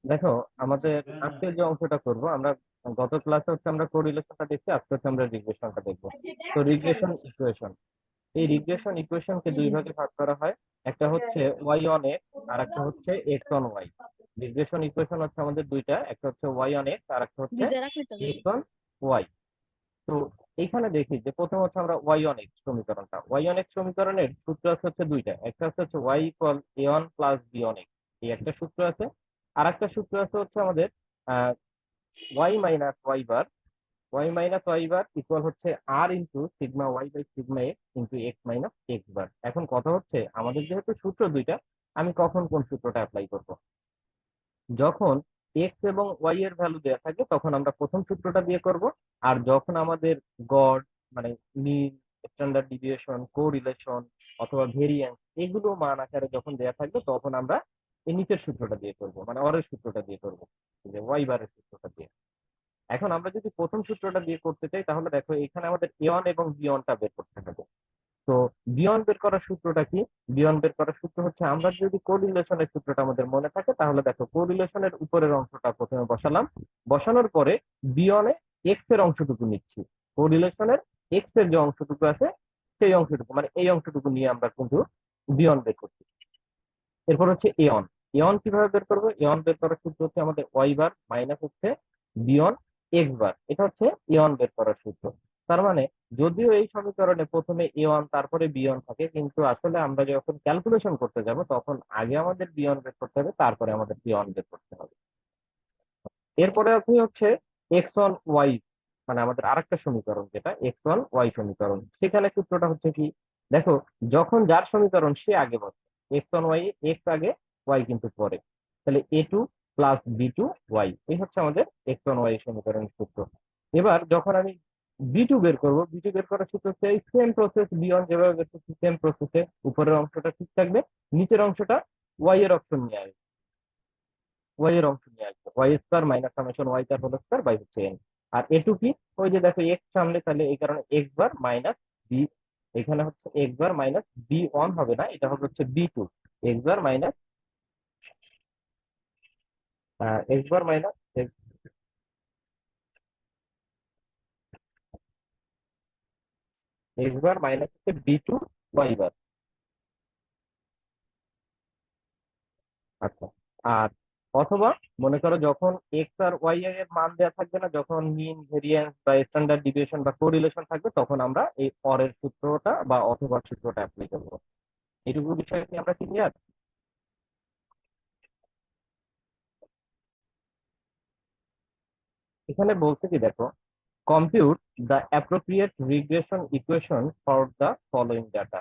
দেখো, আমাদের আজকে যে অংশটা করব আমরা, গত ক্লাসে হচ্ছে আমরা কোরিলেশনটা দেখছি, আজকে হচ্ছে আমরা রিগ্রেশনটা দেখবো। তো রিগ্রেশন ইকুয়েশন, এই রিগ্রেশন ইকুয়েশনকে দুই ভাগে ভাগ করা হয়। একটা হচ্ছে ওয়াই অন এক্স, আর একটা হচ্ছে X on Y. Regression equation হচ্ছে আমাদের দুইটা, একটা হচ্ছে ওয়াই অন এক্স আর একটা হচ্ছে এক্স অন ওয়াই। তো এইখানে দেখি যে প্রথম হচ্ছে আমরা ওয়াই অন এক্স সমীকরণটা, ওয়াই অন এক্স সমীকরণের সূত্র আছে হচ্ছে দুইটা, একটা হচ্ছে Y equal A one plus B on X, এই একটা সূত্র আছে। আর একটা সূত্র আছে হচ্ছে আমাদের Y minus Y bar, Y minus Y bar equal হচ্ছে R into sigma Y by sigma X into X minus X bar. এখন কথা হচ্ছে আমাদের যেহেতু সূত্র দুইটা, আমি কখন কোন সূত্রটা অ্যাপ্লাই করব? যখন এক্স এবং ওয়াই এর ভ্যালু দেওয়া থাকে তখন আমরা প্রথম সূত্রটা দিয়ে করব। আর যখন আমাদের গড়, মানে মিন, স্ট্যান্ডার্ড ডিভিয়েশন, কোরিলেশন অথবা ভেরিয়েন্স, এগুলো মান আকারে যখন দেওয়া থাকবে তখন আমরা এই নিচের সূত্রটা দিয়ে করব, মানে অরের সূত্রটা দিয়ে করব, যে ওয়াই বারের সূত্রটা দিয়ে। এখন আমরা যদি প্রথম সূত্রটা দিয়ে করতে চাই তাহলে দেখো এখানে আমাদের এ ওয়ান এবং বি ওয়ানটা বের করতে হবে। তো বিয়ন বের করার সূত্রটা কি? বিয়ন বের করার সূত্র হচ্ছে, আমরা যদি কোরিলেশনের সূত্রটা আমাদের মনে থাকে তাহলে দেখো কোরিলেশনের উপরের অংশটা প্রথমে বসালাম, বসানোর পরে বিয়নে এক্স এর অংশটুকু নিচ্ছি, কোরিলেশনের এক্স এর যে অংশটুকু আছে সেই অংশটুকু, মানে এই অংশটুকু নিয়ে আমরা কিন্তু বিয়ন বের করছি। এরপর হচ্ছে এয়ন, এয়ন কিভাবে বের করবো? এয়ন বের করার সূত্র হচ্ছে আমাদের ওয়াই বার মাইনাস হচ্ছে বিয়ন এক্স বার, এটা হচ্ছে এয়ন বের করার সূত্র। তার মানে যদিও এই সমীকরণে প্রথমে এ ওয়ান তারপরে বিয়ন থাকে, কিন্তু আসলে আমরা যখন ক্যালকুলেশন করতে যাব তখন আগে আমাদের বিয়ন বের করতে হবে, তারপরে আমাদের বিয়ন বের করতে হবে। এরপরে আপনি হচ্ছে এক্স ওয়ান ওয়াই, মানে আমাদের আরেকটা সমীকরণ যেটা এক্স ওয়ান ওয়াই সমীকরণ, সেখানে সূত্রটা হচ্ছে কি? দেখো, যখন যার সমীকরণ সে আগে বসে, এক্স ওয়ান ওয়াই, এক্স আগে ওয়াই কিন্তু পরে, তাহলে A two plus B two Y, এই হচ্ছে আমাদের এক্স ওয়ান ওয়াই সমীকরণের সূত্র। এবার যখন আমি বি টু বের করবো, বি টু বের করার সূত্র হচ্ছে এই সেম প্রসেস, বি ওয়ান যেভাবে বের করছি সেম প্রসেসে, উপরের অংশটা ঠিক থাকবে, নিচের অংশটা ওয়াই এর অপশন নিয়ে আসবে, ওয়াই এর অংশ নিয়ে আসবে, Y square minus summation Y তার হোল স্কোয়ার বাই হচ্ছে এন। আর এ টু কি? ওই যে দেখো এক্স সামনে, তাহলে এই কারণে এক্স বার মাইনাস বি, এখানে হচ্ছে x bar minus B one হবে না, এটা হবে হচ্ছে B two, x bar minus X bar minus X bar minus হচ্ছে বি টু ওয়াই বার। আচ্ছা, আর অথবা মনে করো যখন এক্স আর ওয়াই এর মান দেওয়া থাকবে না, যখন মিন, ভেরিয়েন্স বা স্ট্যান্ডার্ড ডিভিয়েশন বা কোরিলেশন থাকবে, তখন আমরা এই অরের সূত্রটা বা অথবা সূত্রটা অ্যাপ্লাই করবো। এইটুকু বিষয় কি আমরা ক্লিয়ার? এখানে বলতে কি দেখো, compute the appropriate regression equation for the following data,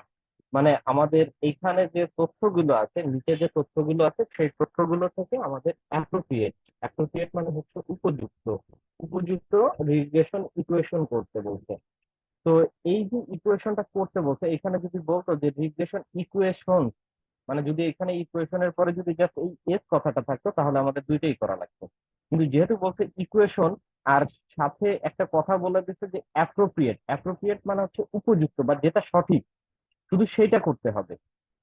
মানে আমাদের এইখানে যে তথ্যগুলো আছে, নিচে যে তথ্যগুলো আছে সেই তথ্যগুলো থেকে আমাদের অ্যাপ্রোপ্রিয়েট, অ্যাপ্রোপ্রিয়েট মানে হচ্ছে উপযুক্ত, উপযুক্ত রিগ্রেশন ইকুয়েশন করতে বলছে। তো এই যে ইকুয়েশনটা করতে বলছে, এখানে যদি বলতো যে রিগ্রেশন ইকুয়েশন, মানে যদি এখানে ইকুয়েশনের পরে যদি জাস্ট এই এস কথাটা থাকতো তাহলে আমাদের দুইটাই করা লাগতো। কিন্তু যেহেতু বলছে ইকুয়েশন, আর সাথে একটা কথা বলে দিচ্ছে যে অ্যাপ্রোপ্রিয়েট, অ্যাপ্রোপ্রিয়েট মানে হচ্ছে উপযুক্ত বা যেটা সঠিক, শুধু সেইটা করতে হবে।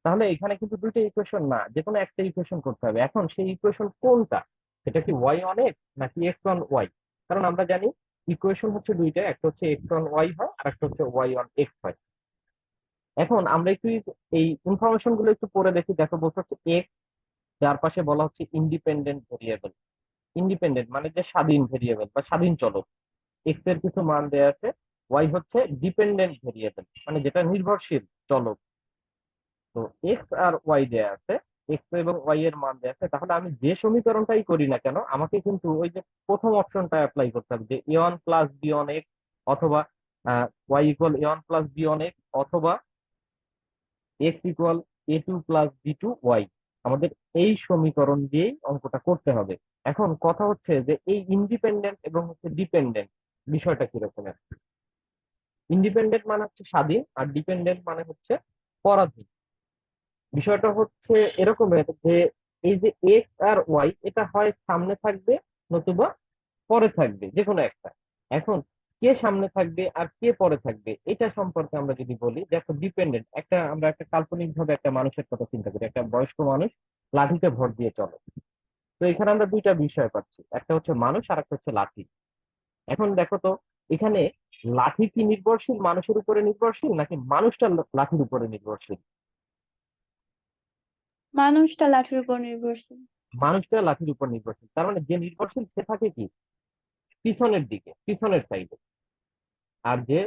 তাহলে এখানে কিন্তু দুইটা ইকুয়েশন না, যে কোনো একটা ইকুয়েশন করতে হবে। এখন সেই ইকুয়েশন কোনটা? সেটা কি ওয়াই অন এক্স নাকি এক্স অন ওয়াই? কারণ আমরা জানি ইকুয়েশন হচ্ছে দুইটা, একটা হচ্ছে এক্স অন ওয়াই হয় আর একটা হচ্ছে ওয়াই অন এক্স হয়। এখন আমরা একটু এই ইনফরমেশন গুলো একটু পড়ে দেখি। দেখো, বলতে হচ্ছে এক্স, যার পাশে বলা হচ্ছে ইন্ডিপেন্ডেন্ট ভেরিয়েবল, ইন্ডিপেন্ডেন্ট মানে যে স্বাধীন ভেরিয়েবল বা স্বাধীন চলক, এক্স এর কিছু মান দেওয়া আছে। ওয়াই হচ্ছে ডিপেন্ডেন্ট ভেরিয়েবল, মানে যেটা নির্ভরশীল চলক। তো এক্স আর ওয়াই দেয়া আছে, এক্স এবং ওয়াই এর মান দেয়া আছে, তাহলে আমি যে সমীকরণটাই করি না কেন আমাকে কিন্তু ওই যে প্রথম অপশনটা অ্যাপ্লাই করতে হবে, যে A one plus B one X, অথবা Y equal A one plus B one X, অথবা X equal A two plus B two Y. আমাদের এই সমীকরণ দিয়েই অঙ্কটা করতে হবে। এখন কথা হচ্ছে যে এই ইন্ডিপেন্ডেন্ট এবং হচ্ছে ডিপেন্ডেন্ট বিষয়টা কিরকম? ইন্ডিপেন্ডেন্ট মানে হচ্ছে স্বাধীন, আর ডিপেন্ডেন্ট মানে হচ্ছে পরাধীন। বিষয়টা হচ্ছে এরকমের যে এই যে এক্স আর ওয়াই, এটা হয় সামনে থাকবে নতুবা পরে থাকবে, যে কোনো একটা। এখন কে সামনে থাকবে আর কে পরে থাকবে এটা সম্পর্কে আমরা যদি বলি, দেখো ডিপেন্ডেন্ট, একটা আমরা একটা কাল্পনিক ভাবে একটা মানুষের কথা চিন্তা করি, একটা বয়স্ক মানুষ, লাঠিতে ভর দিয়ে চলে। তো এখানে আমরা দুইটা বিষয় পাচ্ছি, একটা হচ্ছে মানুষ আর একটা হচ্ছে লাঠি। এখন দেখো তো, এখানে লাঠি কি নির্ভরশীল মানুষের উপরে নির্ভরশীল, নাকি মানুষটা লাঠির উপরে নির্ভরশীল? মানুষটা লাঠির উপর নির্ভরশীল। মানুষটা লাঠির উপর নির্ভরশীল, তার মানে যে নির্ভরশীল সে থাকে কি পিছনের দিকে, পিছনের সাইডে। আর যে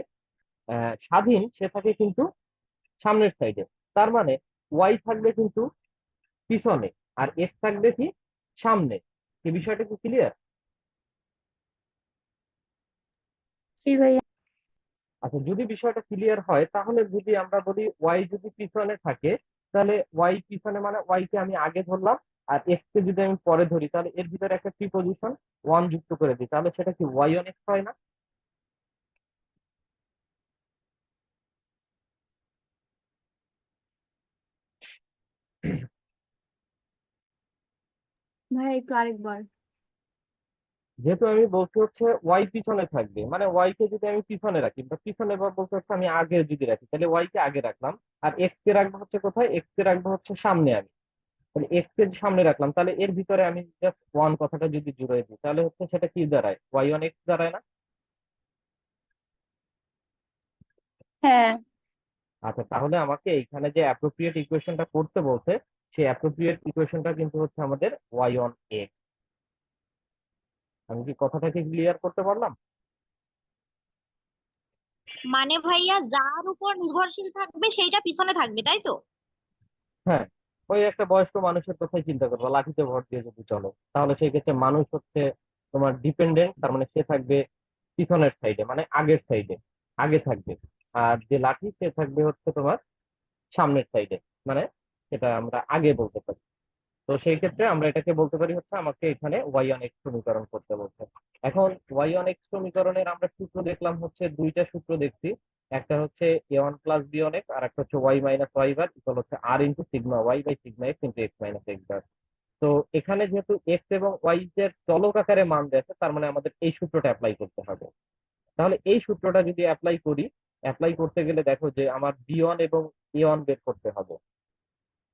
স্বাধীন সে থাকে কিন্তু সামনের সাইডে। তার মানে ওয়াই থাকবে কিন্তু পিছনে, আর এক্স থাকবে কি সামনে। এই বিষয়টা কি ক্লিয়ার? জি ভাইয়া। আচ্ছা, যদি বিষয়টা ক্লিয়ার হয় তাহলে যদি আমরা বলি ওয়াই যদি পিছনে থাকে, তাহলে ওয়াই পিছনে মানে ওয়াই কে আমি আগে ধরলাম, আর এক্স কে যদি আমি পরে ধরি তাহলে এর ভিতরে একটা প্রিপজিশন ওয়ান যুক্ত করে দিই, তাহলে সেটা কি ওয়াই অন এক্স হয় না? ভাই একটু আরেকবার। যেহেতু আমি বলছি হচ্ছে ওয়াই পিছনে থাকবে, মানে ওয়াই কে যদি আমি পিছনে রাখি বা পিছনে, বা বলতে হচ্ছে আমি আগে যদি রাখি, তাহলে ওয়াই কে আগে রাখলাম। আর এক্স কে রাখবো হচ্ছে কোথায়? এক্স কে রাখবো হচ্ছে সামনে আমি। তাহলে এক্স কে সামনে রাখলাম, তাহলে এর ভিতরে আমি জাস্ট ওয়ান কথাটা যদি জুড়ে দিই তাহলে হচ্ছে সেটা কি দাঁড়ায়? ওয়াই অন এক্স দাঁড়ায় না? হ্যাঁ। আচ্ছা, তাহলে আমাকে এইখানে যে অ্যাপ্রোপ্রিয়েট ইকুয়েশনটা করতে বলছে, সেই অ্যাপ্রোপ্রিয়েট ইকুয়েশনটা কিন্তু হচ্ছে আমাদের ওয়াই অন এক্স। আমি কি কথাটাকে ক্লিয়ার করতে পারলাম? মানে ভাইয়া যার উপর নির্ভরশীল থাকবে সেইটা পিছনে থাকবে, তাই তো? হ্যাঁ, ওই একটা বয়স্ক মানুষের কথাই চিন্তা করবো, লাঠিতে ভর দিয়ে যদি চলো, তাহলে সেই ক্ষেত্রে মানুষ হচ্ছে তোমার ডিপেন্ডেন্ট, তার মানে সে থাকবে পিছনের সাইডে, মানে আগের সাইডে, আগে থাকবে। আর যে লাঠি সে থাকবে হচ্ছে তোমার সামনের সাইডে, মানে সেটা আমরা আগে বলতে পারি। তো সেই ক্ষেত্রে আমরা এটাকে বলতে পারি হচ্ছে আমাকে এখানে ওয়াই অন এক্স সমীকরণ করতে বলছে। এখন ওয়াই অন এক্স সমীকরণের আমরা সূত্র দেখলাম হচ্ছে দুইটা সূত্র দেখছি। একটা হচ্ছে A one plus B on X, আর একটা হচ্ছে Y minus Y bar equal হচ্ছে R into sigma Y by sigma X into X minus X bar. তো এখানে যেহেতু এক্স এবং ওয়াই এর চলক আকারে মান দিয়েছে, তার মানে আমাদের এই সূত্রটা অ্যাপ্লাই করতে হবে। তাহলে এই সূত্রটা যদি অ্যাপ্লাই করি, অ্যাপ্লাই করতে গেলে দেখো যে আমার বি ওয়ান এবং এ ওয়ান বের করতে হবে।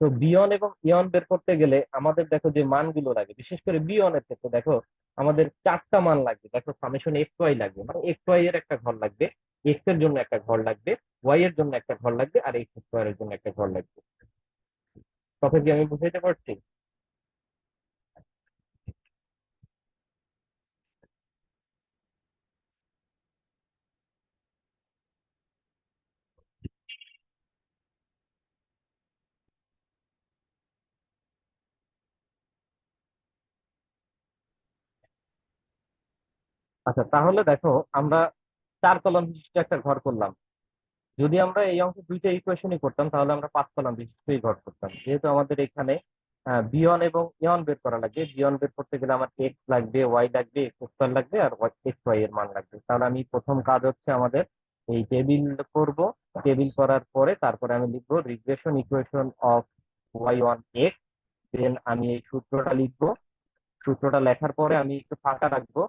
তো বিয়ন এবং ইয়ন বের করতে গেলে আমাদের দেখো যে মানগুলো লাগে, বিশেষ করে বিয়নের ক্ষেত্রে দেখো আমাদের চারটা মান লাগবে। দেখো সামেশন এক্স ওয়াই লাগবে, মানে এক্স ওয়াই এর একটা ঘর লাগবে, এক্স এর জন্য একটা ঘর লাগবে, ওয়াই এর জন্য একটা ঘর লাগবে, আর এক্স স্কোয়ার এর জন্য একটা ঘর লাগবে। কথা কি আমি বুঝাইতে পারছি? আচ্ছা, তাহলে দেখো আমরা চার কলাম বিশিষ্ট একটা ঘর করলাম। যদি আমরা এই অঙ্কে দুইটা ইকুয়েশনই করতাম তাহলে আমরা পাঁচ কলাম বিশিষ্টই ঘর করতাম। যেহেতু আমাদের এখানে বিয়ন এবং ইয়ন বের করা লাগবে, বিয়ন বের করতে গেলে আমার এক্স লাগবে, ওয়াই লাগবে, এক্স স্কোয়ার লাগবে, আর এক্স ওয়াই এর মান লাগবে। তাহলে আমি প্রথম কাজ হচ্ছে আমাদের এই টেবিল করব। টেবিল করার পরে তারপরে আমি লিখবো regression equation of Y one X. Then আমি এই সূত্রটা লিখবো। সূত্রটা লেখার পরে আমি একটু ফাঁকা রাখবো।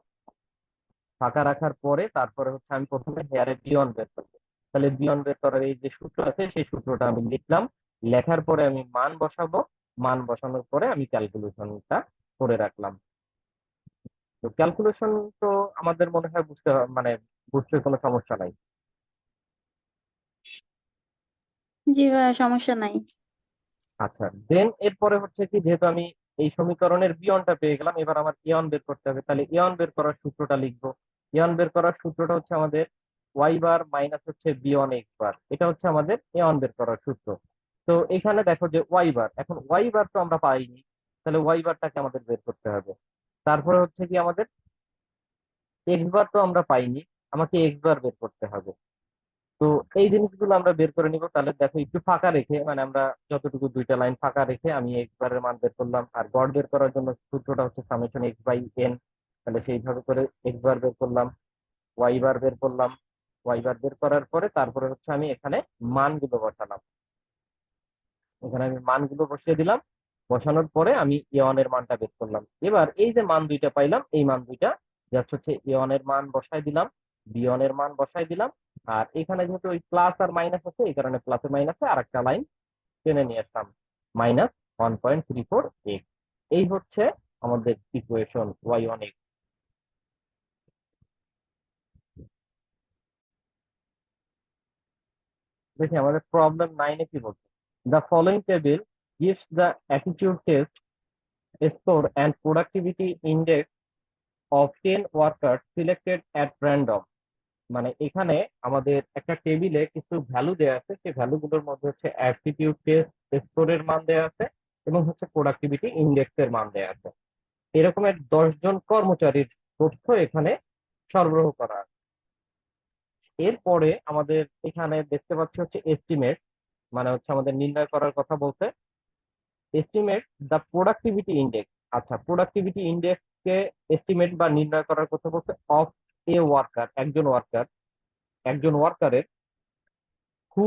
ফাঁকা রাখার পরে তারপরে হচ্ছে আমি প্রথমে হেয়ারে বিয়ন বের করবো। তাহলে বিয়ন বের করার এই যে সূত্র আছে সেই সূত্রটা আমি লিখলাম। লেখার পরে আমি মান বসাবো। মান বসানোর পরে আমি ক্যালকুলেশনটা করে রাখলাম। তো ক্যালকুলেশন তো আমাদের মনে হয় মানে বুঝতে কোনো সমস্যা নাই। জি ভাইয়া, সমস্যা নাই। আচ্ছা, দেন এরপরে হচ্ছে কি, যেহেতু আমি এই সমীকরণের বিয়নটা পেয়ে গেলাম, এবার আমার ইয়ন বের করতে হবে। তাহলে ইয়ন বের করার সূত্রটা লিখবো। ইয়ন বের করার সূত্রটা হচ্ছে আমাদের ওয়াই বার মাইনাস হচ্ছে বিয়ন এক্স বার, এটা হচ্ছে আমাদের ইয়ন বের করার সূত্র। তো এখানে দেখো যে ওয়াই বার, এখন ওয়াই বার তো আমরা পাইনি, তাহলে ওয়াই বারটাকে আমাদের বের করতে হবে। তারপরে হচ্ছে কি আমাদের এক্স বার তো আমরা পাইনি, আমাকে এক্স বার বের করতে হবে। তো এই জিনিসগুলো আমরা বের করে নিব। তাহলে দেখো একটু ফাঁকা রেখে, মানে আমরা যতটুকু দুইটা লাইন ফাঁকা রেখে আমি এক্স বারের মান বের করলাম, আর গড় বের করার জন্য সূত্রটা হচ্ছে সামেশন এক্স বাই এন। তাহলে সেইভাবে করে এক্স বার বের করলাম, ওয়াই বার বের করলাম। ওয়াই বার বের করার পরে তারপরে হচ্ছে আমি এখানে মানগুলো বসালাম। এখানে আমি মানগুলো বসিয়ে দিলাম। বসানোর পরে আমি এ ওয়ান এর মানটা বের করলাম। এবার এই যে মান দুইটা পাইলাম, এই মান দুইটা জাস্ট হচ্ছে এ ওয়ান এর মান বসাই দিলাম, বি ওয়ান এর মান বসাই দিলাম। আর এখানে যেহেতু ওই প্লাস আর মাইনাস আছে, এই কারণে প্লাসে মাইনাসে আর একটা লাইন টেনে নিয়ে আসলাম, মাইনাস 1.34x। এই হচ্ছে আমাদের ইকুয়েশন y1x। দেখি আমাদের প্রবলেম 9-এ কি বলছে। The following table gives the aptitude test score and productivity index of 10 workers selected at random। মানে এখানে আমাদের একটা টেবিলে কিছু ভ্যালু দেওয়া আছে, সেই ভ্যালুগুলোর মধ্যে হচ্ছে অ্যাপটিটিউড টেস্ট স্কোরের মান দেওয়া আছে এবং হচ্ছে প্রোডাক্টিভিটি ইন্ডেক্সের মান দেওয়া আছে। এরকমের 10 জন কর্মচারীর তথ্য এখানে সরবরাহ করা আছে। এরপরে আমাদের এখানে দেখতে পাচ্ছি হচ্ছে এস্টিমেট, মানে হচ্ছে আমাদের নির্ণয় করার কথা বলছে। Estimate the productivity index. আচ্ছা, প্রোডাক্টিভিটি ইন্ডেক্সকে এস্টিমেট বা নির্ণয় করার কথা বলছে অফ এ ওয়ার্কার, একজন ওয়ার্কারের who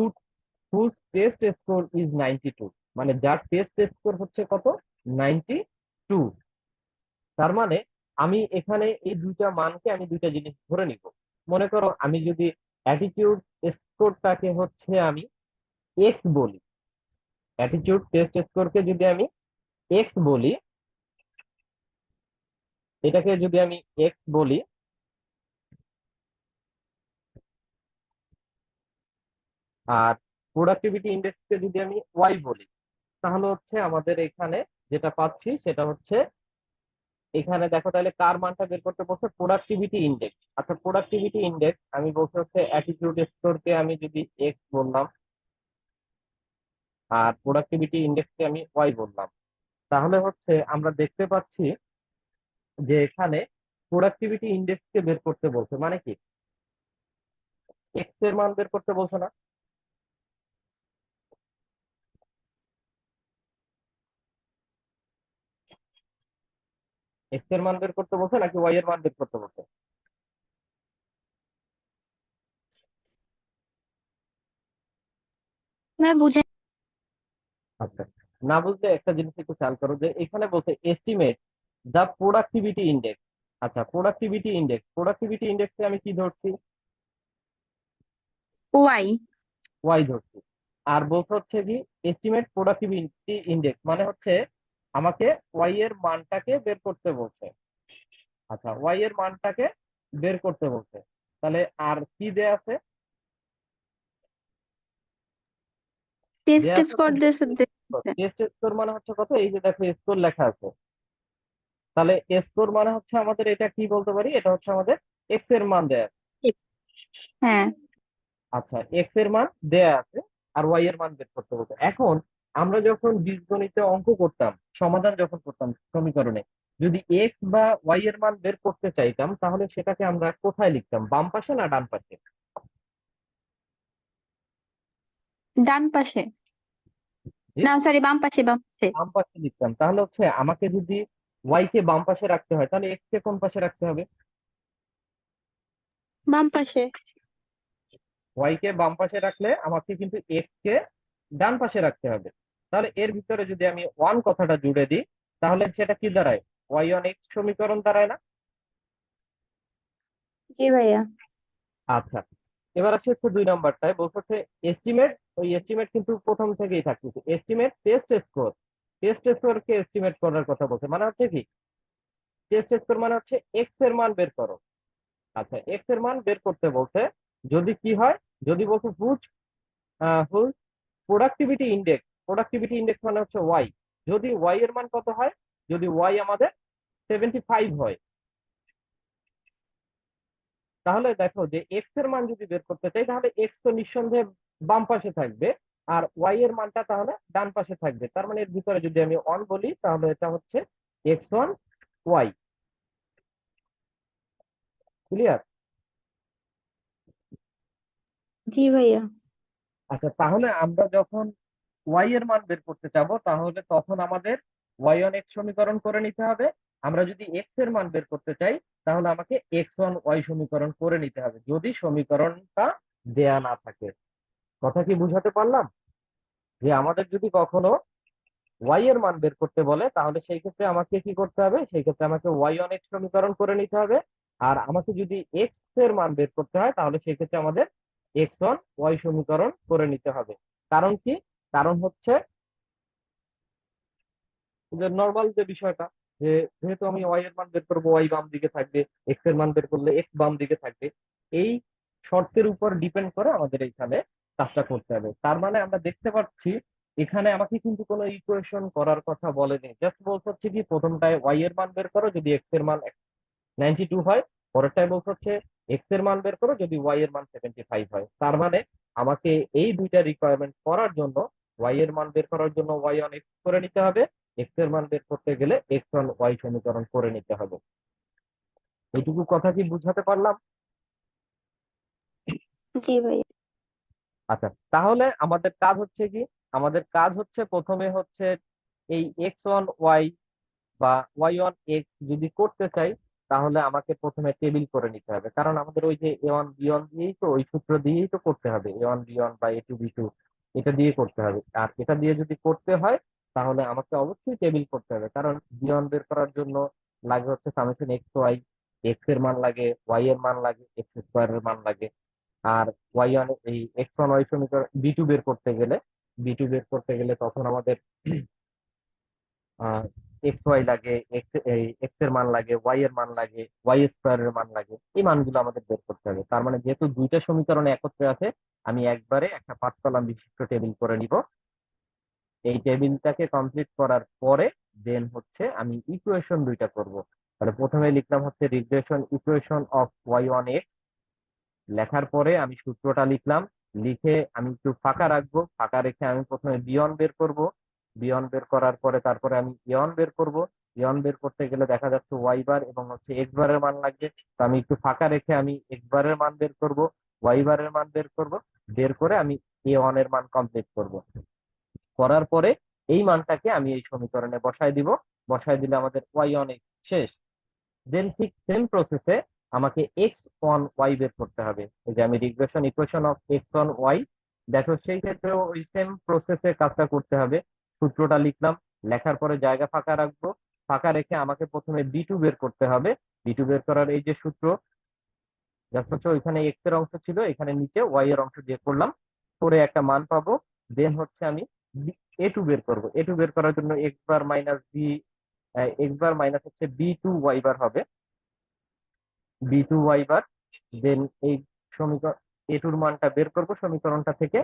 whose test score is 92, মানে যার টেস্ট স্কোর হচ্ছে কত, 92। তার মানে আমি এখানে এই দুইটা মানকে আমি দুইটা জিনিস ধরে নিব। মনে করো আমি যদি অ্যাটিটিউড স্কোরটাকে হচ্ছে আমি এক্স বলি, অ্যাটিটিউড টেস্ট স্কোরকে যদি আমি এক্স বলি, এটাকে যদি আমি এক্স বলি, আর প্রোডাক্টিভিটি ইন্ডেক্সকে যদি আমি ওয়াই বলি, তাহলে হচ্ছে আমাদের এখানে যেটা পাচ্ছি সেটা হচ্ছে, এখানে দেখো তাহলে কার মানটা বের করতে বলছে, প্রোডাক্টিভিটি ইন্ডেক্স। আচ্ছা, প্রোডাক্টিভিটি ইন্ডেক্স আমি বলতে হচ্ছে অ্যাটিটিউড স্কোরকে আমি যদি এক্স বললাম আর প্রোডাক্টিভিটি ইন্ডেক্সকে আমি ওয়াই বললাম, তাহলে হচ্ছে আমরা দেখতে পাচ্ছি যে এখানে প্রোডাক্টিভিটি ইন্ডেক্সকে বের করতে বলছে, মানে কি এক্স এর মান বের করতে বলছে না? এক্স এর মান বের করতে বলছে নাকি ওয়াই এর মান বের করতে বলছে? না বুঝে। আচ্ছা, না বুঝলে একটা জিনিস একটু খেয়াল করো যে এখানে বলছে এস্টিমেট দ্য প্রোডাক্টিভিটি ইন্ডেক্স। আচ্ছা, প্রোডাক্টিভিটি ইন্ডেক্সে আমি কি ধরছি, ওয়াই। ওয়াই ধরছি। আর বলতে হচ্ছে কি এস্টিমেট প্রোডাক্টিভিটি ইন্ডেক্স, মানে হচ্ছে আমাকে ওয়াই এর মানটাকে বের করতে বলছে। আচ্ছা, ওয়াই এর মানটাকে বের করতে বলছে। তাহলে আর কি দেয়া আছে? টেস্ট দেয়া আছে স্কোর দিয়েছে। টেস্ট স্কোর, মানে হচ্ছে কত, এই যে দেখো স্কোর লেখা আছে। তাহলে স্কোর মানে হচ্ছে আমাদের এটা কি বলতে পারি, এটা হচ্ছে আমাদের এক্স এর মান দেয়া আছে। হ্যাঁ। আচ্ছা, এক্স এর মান দেয়া আছে আর ওয়াই এর মান বের করতে বলতে। এখন আমরা যখন বীজগণিতে অঙ্ক করতাম, সমাধান যখন করতাম সমীকরণে, যদি এক্স বা ওয়াই এর মান বের করতে চাইতাম তাহলে সেটাকে আমরা কোথায় লিখতাম, বাম পাশে না ডান পাশে? ডান পাশে। জি, না সরি, বাম পাশে, বাম পাশে। বাম পাশে লিখতাম। তাহলে হচ্ছে আমাকে যদি ওয়াই কে বাম পাশে রাখতে হয় তাহলে এক্স কে কোন পাশে রাখতে হবে? বাম পাশে। ওয়াই কে বাম পাশে রাখলে আমাকে কিন্তু এক্স কে ডান পাশে রাখতে হবে। তাহলে এর ভিতরে যদি আমি ওয়ান কথাটা জুড়ে দিই তাহলে সেটা কি দাঁড়ায়, ওয়াই অন এক্স সমীকরণ দাঁড়ায় না? জি ভাইয়া। আচ্ছা, এবার আসছে হচ্ছে 2 নম্বরটায় বলছে হচ্ছে এস্টিমেট। ওই এস্টিমেট কিন্তু প্রথম থেকেই থাকতেছে, এস্টিমেট টেস্ট স্কোরকে এস্টিমেট করার কথা বলছে, মানে হচ্ছে কি টেস্ট স্কোর মানে হচ্ছে এক্স এর মান বের করো। আচ্ছা, এক্স এর মান বের করতে বলছে। যদি কি হয়, যদি বলছে হুজ হুজ প্রোডাক্টিভিটি ইন্ডেক্স মানে হচ্ছে ওয়াই। যদি ওয়াই এর মান কত হয়, যদি ওয়াই আমাদের 75 হয়, তাহলে দেখো যে এক্স এর মান যদি বের করতে চাই তাহলে এক্স তো নিঃসন্দেহে বাম পাশে থাকবে আর ওয়াই এর মানটা তাহলে ডান পাশে থাকবে। তার মানে এর ভিতরে যদি আমি অন বলি তাহলে এটা হচ্ছে x1 ওয়াই। ক্লিয়ার? জি ভাইয়া। আচ্ছা, তাহলে আমরা যখন ওয়াই এর মান বের করতে চাবো তাহলে তখন আমাদের ওয়াই অন এক্স সমীকরণ করে নিতে হবে। আমরা যদি এক্স এর মান বের করতে চাই তাহলে আমাকে x1 ওয়াই সমীকরণ করে নিতে হবে, যদি সমীকরণটা দেয়া না থাকে। কথা কি বুঝাতে পারলাম? যে আমাদের যদি কখনো ওয়াই এর মান বের করতে বলে তাহলে সেই ক্ষেত্রে আমাকে কি করতে হবে, সেই ক্ষেত্রে আমাকে ওয়াই অন এক্স সমীকরণ করে নিতে হবে। আর আমাকে যদি এক্স এর মান বের করতে হয় তাহলে সেই ক্ষেত্রে আমাদের x1 ওয়াই সমীকরণ করে নিতে হবে। কারণ কি, কারণ হচ্ছে যে নর্মাল যে বিষয়টা, যে যেহেতু আমি ওয়াই এর মান বের করবো, ওয়াই বাম দিকে থাকবে, এক্স এর মান বের করলে এক্স বাম দিকে থাকবে, এই শর্তের উপর ডিপেন্ড করে আমাদের এইখানে কাজটা করতে হবে। তার মানে আমরা দেখতে পাচ্ছি এখানে আমাকে কিন্তু কোনো ইকুয়েশন করার কথা বলেনি, জাস্ট বলতে হচ্ছে কি প্রথমটায় ওয়াই এর মান বের করো যদি এক্স এর মান 92 হয়, পরেরটায় বলতে হচ্ছে এক্স এর মান বের করো যদি ওয়াই এর মান 75 হয়। তার মানে আমাকে এই দুইটা রিকোয়ারমেন্ট করার জন্য ওয়াই এর মান বের করার জন্য ওয়াই অন এক্স করে নিতে হবে, এক্স এর মান বের করতে গেলে এক্স অন ওয়াই সমীকরণ করে নিতে হবে। এইটুকু কথা কি বুঝাতে পারলাম? জি ভাইয়া। আচ্ছা, তাহলে আমাদের কাজ হচ্ছে কি, আমাদের কাজ হচ্ছে প্রথমে হচ্ছে এই এক্স অন ওয়াই বা ওয়াই অন এক্স যদি করতে চাই, তাহলে আমাকে প্রথমে টেবিল করে নিতে হবে, কারণ আমাদের ওই যে এ ওয়ান বি ওয়ান দিয়েই তো, ওই সূত্র দিয়েই তো করতে হবে, এ ওয়ান বি ওয়ান বা এ টু বি টু, এটা দিয়ে করতে হবে। আর এটা দিয়ে যদি করতে হয় তাহলে আমাকে অবশ্যই টেবিল করতে হবে, কারণ বি ওয়ান বের করার জন্য লাগে হচ্ছে সামেশন এক্স ওয়াই, এক্স এর মান লাগে, ওয়াই এর মান লাগে, এক্স স্কোয়ার এর মান লাগে। আর ওয়াই ওয়ান এই এক্স ওয়ান ওয়াই সমীকরণ বি টু বের করতে গেলে, তখন আমাদের এক্স ওয়াই লাগে, এক্স এর মান লাগে, ওয়াই এর মান লাগে, ওয়াই স্কোয়ার এর মান লাগে, এই মানগুলো আমাদের বের করতে হবে। তার মানে যেহেতু দুইটা সমীকরণ একত্রে আছে, আমি একবারে একটা 5 কলাম বিশিষ্ট টেবিল করে নিব। এই টেবিলটাকে কমপ্লিট করার পরে দেন হচ্ছে আমি ইকুয়েশন দুইটা করব। তাহলে প্রথমে লিখলাম হচ্ছে regression equation of Y one X, লেখার পরে আমি সূত্রটা লিখলাম, লিখে আমি একটু ফাঁকা রাখবো, ফাঁকা রেখে আমি প্রথমে বিয়ন বের করব, বিয়ন বের করার পরে তারপরে আমি ইয়ন বের করব। ইয়ন বের করতে গেলে দেখা যাচ্ছে ওয়াই বার এবং হচ্ছে এক্স বারের মান লাগবে, তো আমি একটু ফাঁকা রেখে আমি এক্স বারের মান বের করব, ওয়াই বারের মান বের করব, বের করে আমি এ ওয়ান এর মান কমপ্লিট করব। করার পরে এই মানটাকে আমি এই সমীকরণে বসায় দিব, বসায় দিলে আমাদের ওয়াই অন এক্স শেষ। দেন ঠিক সেম প্রসেসে আমাকে এক্স অন ওয়াই বের করতে হবে। এই যে আমি regression equation of X on Y, দেখো সেই ক্ষেত্রেও ওই সেম প্রসেসে কাজটা করতে হবে। সূত্রটা লিখলাম, লেখার পরে জায়গা ফাঁকা রাখবো, ফাঁকা রেখে আমাকে প্রথমে বি টু বের করতে হবে। বি টু বের করার এই যে সূত্র, জাস্ট হচ্ছে ওইখানে এক্স এর অংশ ছিল, এখানে নিচে ওয়াই এর অংশ দিয়ে করলাম, করে একটা মান পাবো। দেন হচ্ছে আমি এ টু বের করবো, এ টু বের করার জন্য x bar minus B, x bar minus হচ্ছে বি টু ওয়াই বার হবে, বি টু ওয়াই বার। দেন এই সমীকরণ এ টুর মানটা বের করব সমীকরণটা থেকে,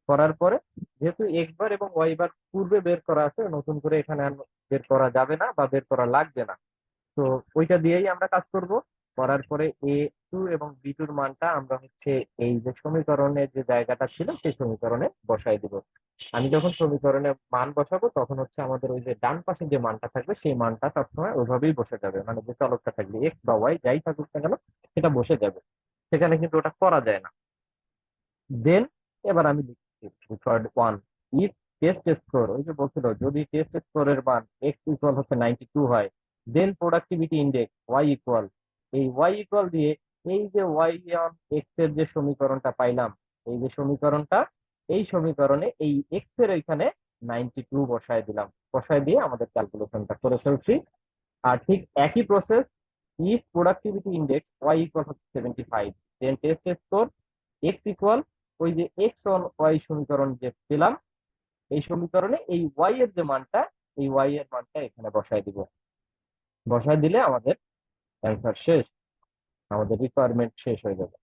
করার পরে যেহেতু এক্স বার এবং ওয়াই বার পূর্বে বের করা আছে, নতুন করে এখানে আর বের করা যাবে না বা বের করা লাগবে না, তো ওইটা দিয়েই আমরা কাজ করব। করার পরে এ টু এবং বি টুর মানটা আমরা হচ্ছে এই যে সমীকরণের যে জায়গাটা ছিল সেই সমীকরণে বসাই দিব। আমি যখন সমীকরণে মান বসাবো তখন হচ্ছে আমাদের ওই যে ডান পাশে যে মানটা থাকবে সেই মানটা সবসময় ওইভাবেই বসে যাবে, মানে যে চলকটা থাকবে এক্স বা ওয়াই যাই থাকুক না কেন সেটা বসে যাবে, সেখানে কিন্তু ওটা করা যায় না। দেন এবার আমি লিখছি method one, if test score, ওই যে বলছিল যদি টেস্ট স্কোরের মান এক্স ইকুয়াল হচ্ছে 92 হয়, দেন প্রোডাক্টিভিটি ইন্ডেক্স ওয়াই ইকুয়াল, এই ওয়াই ইকুয়াল দিয়ে এই যে ওয়াই অন এক্স এর যে সমীকরণটা পাইলাম, এই যে সমীকরণটা, এই সমীকরণে এই এক্স এর এখানে 92 বসায় দিলাম, বসায় দিয়ে আমাদের ক্যালকুলেশনটা করে ফেলছি। আর ঠিক একই process, if productivity index Y equal হচ্ছে 75, then test score X equal, ওই যে এক্স অন ওয়াই সমীকরণ যে পেলাম, এই সমীকরণে এই ওয়াই এর যে মানটা, এই ওয়াই এর মানটা এখানে বসায় দিব, বসায় দিলে আমাদের অ্যান্সার শেষ, আমাদের রিকোয়ারমেন্ট শেষ হয়ে যাবে।